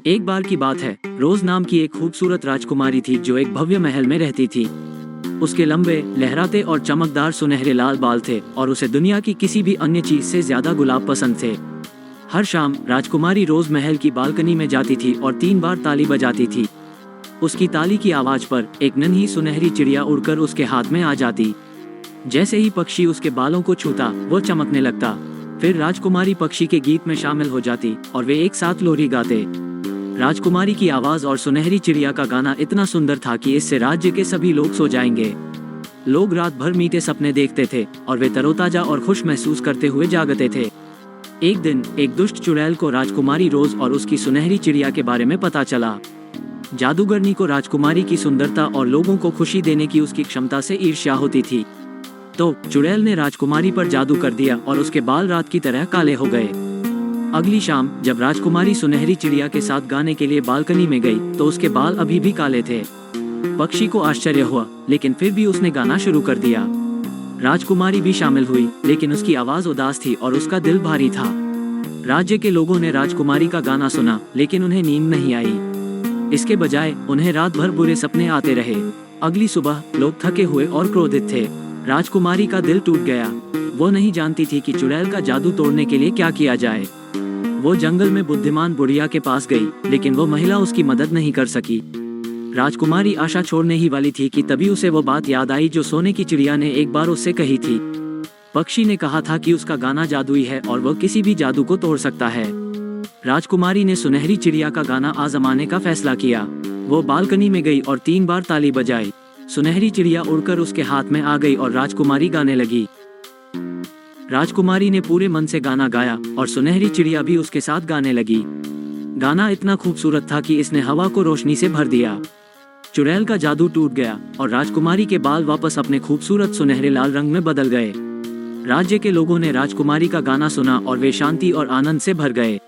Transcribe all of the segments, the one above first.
एक बार की बात है, रोज नाम की एक खूबसूरत राजकुमारी थी जो एक भव्य महल में रहती थी। उसके लंबे, लहराते और चमकदार सुनहरे लाल बाल थे और उसे दुनिया की किसी भी अन्य चीज से ज्यादा गुलाब पसंद थे। हर शाम राजकुमारी रोज महल की बालकनी में जाती थी और 3 बार ताली बजाती थी। उसकी ताली की आवाज पर एक नन्ही सुनहरी चिड़िया उड़कर उसके हाथ में आ जाती। जैसे ही पक्षी उसके बालों को छूता, वो चमकने लगता। फिर राजकुमारी पक्षी के गीत में शामिल हो जाती और वे एक साथ लोरी गाते। राजकुमारी की आवाज और सुनहरी चिड़िया का गाना इतना सुंदर था कि इससे राज्य के सभी लोग सो जाएंगे। लोग रात भर मीठे सपने देखते थे और वे तरोताजा और खुश महसूस करते हुए जागते थे। एक दिन एक दुष्ट चुड़ैल को राजकुमारी रोज और उसकी सुनहरी चिड़िया के बारे में पता चला। जादूगरनी को राजकुमारी की सुंदरता और लोगों को खुशी देने की उसकी क्षमता से ईर्ष्या होती थी। तो चुड़ैल ने राजकुमारी पर जादू कर दिया और उसके बाल रात की तरह काले हो गए। अगली शाम जब राजकुमारी सुनहरी चिड़िया के साथ गाने के लिए बालकनी में गई तो उसके बाल अभी भी काले थे। पक्षी को आश्चर्य हुआ, लेकिन फिर भी उसने गाना शुरू कर दिया। राजकुमारी भी शामिल हुई, लेकिन उसकी आवाज उदास थी और उसका दिल भारी था। राज्य के लोगों ने राजकुमारी का गाना सुना, लेकिन उन्हें नींद नहीं आई। इसके बजाय उन्हें रात भर बुरे सपने आते रहे। अगली सुबह लोग थके हुए और क्रोधित थे। राजकुमारी का दिल टूट गया। वो नहीं जानती थी कि चुड़ैल का जादू तोड़ने के लिए क्या किया जाए। वो जंगल में बुद्धिमान बुढ़िया के पास गई, लेकिन वो महिला उसकी मदद नहीं कर सकी। राजकुमारी आशा छोड़ने ही वाली थी कि तभी उसे वो बात याद आई जो सोने की चिड़िया ने एक बार उससे कही थी। पक्षी ने कहा था कि उसका गाना जादुई है और वह किसी भी जादू को तोड़ सकता है। राजकुमारी ने सुनहरी चिड़िया का गाना आजमाने का फैसला किया। वो बालकनी में गई और 3 बार ताली बजाई। सुनहरी चिड़िया उड़कर उसके हाथ में आ गई और राजकुमारी गाने लगी। राजकुमारी ने पूरे मन से गाना गाया और सुनहरी चिड़िया भी उसके साथ गाने लगी। गाना इतना खूबसूरत था कि इसने हवा को रोशनी से भर दिया। चुड़ैल का जादू टूट गया और राजकुमारी के बाल वापस अपने खूबसूरत सुनहरे लाल रंग में बदल गए। राज्य के लोगों ने राजकुमारी का गाना सुना और वे शांति और आनंद से भर गए।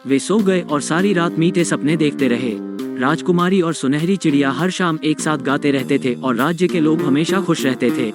वे सो गए और सारी रात मीठे सपने देखते रहे। राजकुमारी और सुनहरी चिड़िया हर शाम एक साथ गाते रहते थे और राज्य के लोग हमेशा खुश रहते थे।